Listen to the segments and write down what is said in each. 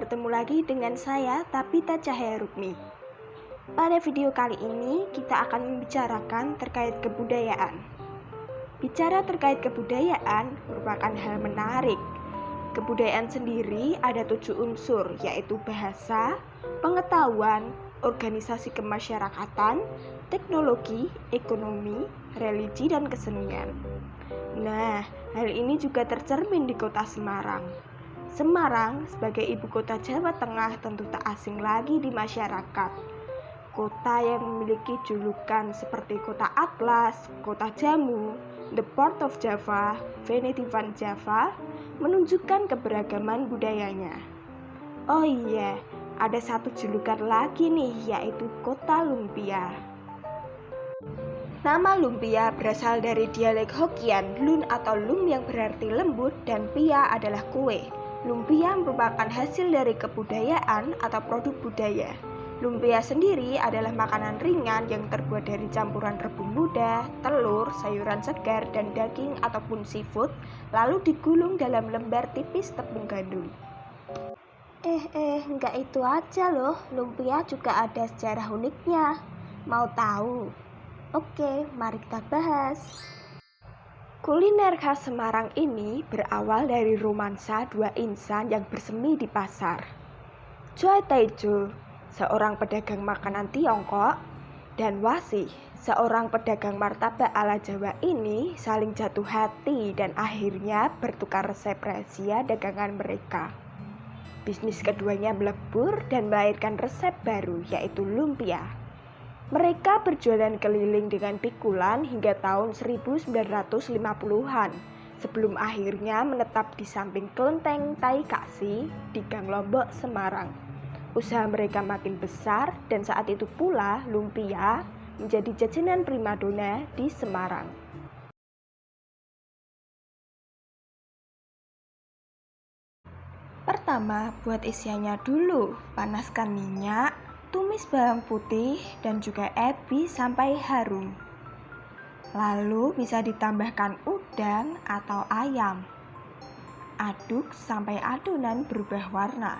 bertemu lagi dengan saya, Tapita Cahaya Rukmi. Pada video kali ini, kita akan membicarakan terkait kebudayaan. Bicara terkait kebudayaan merupakan hal menarik. Kebudayaan sendiri ada 7 unsur, yaitu bahasa, pengetahuan, organisasi kemasyarakatan, teknologi, ekonomi, religi, dan kesenian. Nah, hal ini juga tercermin di kota Semarang. Semarang sebagai ibu kota Jawa Tengah tentu tak asing lagi di masyarakat. Kota yang memiliki julukan seperti Kota Atlas, Kota Jamu, The Port of Java, Vanity Van Java, menunjukkan keberagaman budayanya. Oh iya, ada satu julukan lagi nih, yaitu Kota Lumpia. Nama lumpia berasal dari dialek Hokkien, lun atau lum yang berarti lembut dan pia adalah kue. Lumpia merupakan hasil dari kebudayaan atau produk budaya. Lumpia sendiri adalah makanan ringan yang terbuat dari campuran rebung muda, telur, sayuran segar, dan daging ataupun seafood, lalu digulung dalam lembar tipis tepung gandum. Enggak itu aja loh, lumpia juga ada sejarah uniknya. Mau tahu? Oke, mari kita bahas. Kuliner khas Semarang ini berawal dari romansa dua insan yang bersemi di pasar. Choi Taejo, seorang pedagang makanan Tiongkok, dan Wasih, seorang pedagang martabak ala Jawa ini saling jatuh hati dan akhirnya bertukar resep rahasia dagangan mereka. Bisnis keduanya melebur dan melahirkan resep baru, yaitu lumpia. Mereka berjualan keliling dengan pikulan hingga tahun 1950-an, sebelum akhirnya menetap di samping kelenteng Tai Kaksi di Gang Lombok, Semarang. Usaha mereka makin besar dan saat itu pula lumpia menjadi jajanan primadona di Semarang. Pertama, buat isiannya dulu. Panaskan minyak, tumis bawang putih dan juga ebi sampai harum. Lalu bisa ditambahkan udang atau ayam. Aduk sampai adonan berubah warna.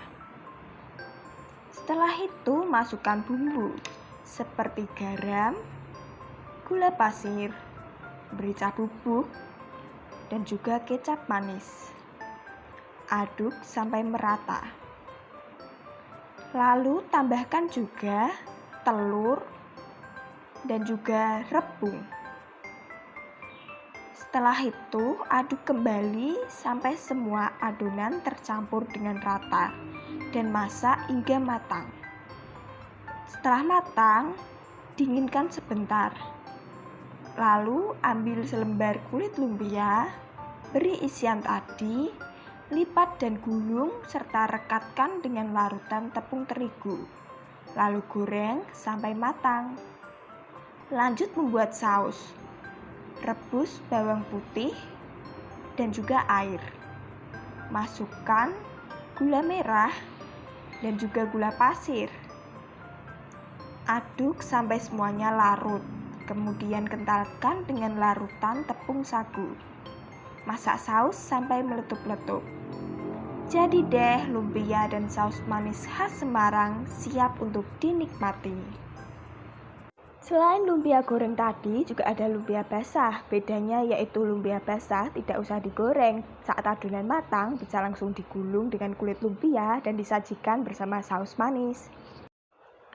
Setelah itu masukkan bumbu seperti garam, gula pasir, merica bubuk, dan juga kecap manis. Aduk sampai merata. Lalu tambahkan juga telur dan juga rebung. Setelah itu aduk kembali sampai semua adonan tercampur dengan rata dan masak hingga matang. Setelah matang, dinginkan sebentar. Lalu ambil selembar kulit lumpia, beri isian tadi, lipat dan gulung serta rekatkan dengan larutan tepung terigu. Lalu goreng sampai matang. Lanjut membuat saus. Rebus bawang putih dan juga air. Masukkan gula merah dan juga gula pasir. Aduk sampai semuanya larut. Kemudian kentalkan dengan larutan tepung sagu. Masak saus sampai meletup-letup. Jadi deh, lumpia dan saus manis khas Semarang siap untuk dinikmati. Selain lumpia goreng tadi, juga ada lumpia basah. Bedanya yaitu lumpia basah tidak usah digoreng. Saat adonan matang, bisa langsung digulung dengan kulit lumpia dan disajikan bersama saus manis.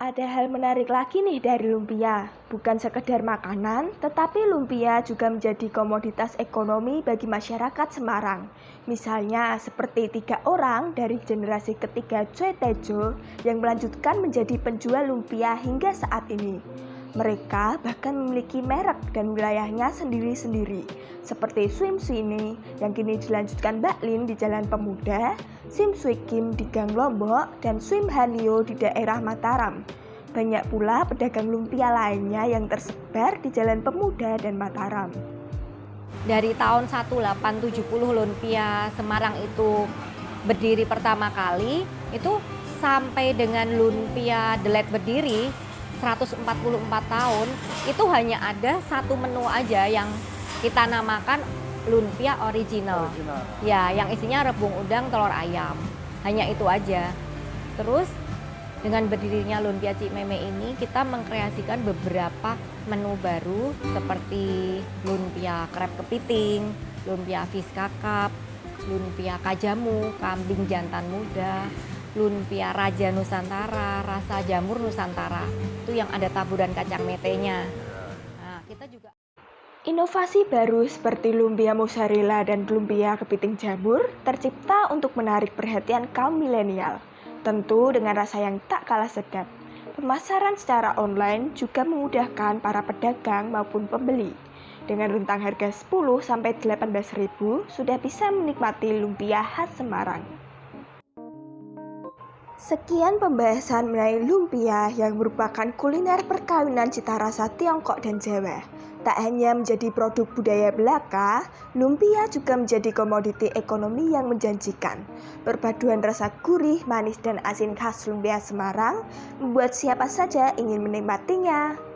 Ada hal menarik lagi nih dari lumpia. Bukan sekedar makanan, tetapi lumpia juga menjadi komoditas ekonomi bagi masyarakat Semarang. Misalnya seperti 3 orang dari generasi ketiga Choi Taejo yang melanjutkan menjadi penjual lumpia hingga saat ini. Mereka bahkan memiliki merek dan wilayahnya sendiri-sendiri, seperti Swim Swini yang kini dilanjutkan Mbak Lin di Jalan Pemuda, Swim Sui Kim di Gang Lombok, dan Swim Hanyo di daerah Mataram. Banyak pula pedagang lumpia lainnya yang tersebar di Jalan Pemuda dan Mataram. Dari tahun 1870 lumpia Semarang itu berdiri pertama kali, itu sampai dengan lumpia Delet berdiri 144 tahun, itu hanya ada satu menu aja yang kita namakan lumpia original. Ya, yang isinya rebung udang, telur ayam. Hanya itu aja. Terus dengan berdirinya Lumpia Cikmeme ini kita mengkreasikan beberapa menu baru seperti lumpia krep kepiting, lumpia fish kakap, lumpia kajamu, kambing jantan muda, lumpia raja Nusantara, rasa jamur Nusantara. Itu yang ada taburan kacang metenya. Nah, kita juga Inovasi baru seperti lumpia mozzarella dan lumpia kepiting jamur tercipta untuk menarik perhatian kaum milenial. Tentu dengan rasa yang tak kalah sedap. Pemasaran secara online juga memudahkan para pedagang maupun pembeli. Dengan rentang harga 10-18 ribu sudah bisa menikmati lumpia khas Semarang. Sekian pembahasan mengenai lumpia yang merupakan kuliner perkawinan cita rasa Tiongkok dan Jawa. Tak hanya menjadi produk budaya belaka, lumpia juga menjadi komoditi ekonomi yang menjanjikan. Perpaduan rasa gurih, manis, dan asin khas lumpia Semarang membuat siapa saja ingin menikmatinya.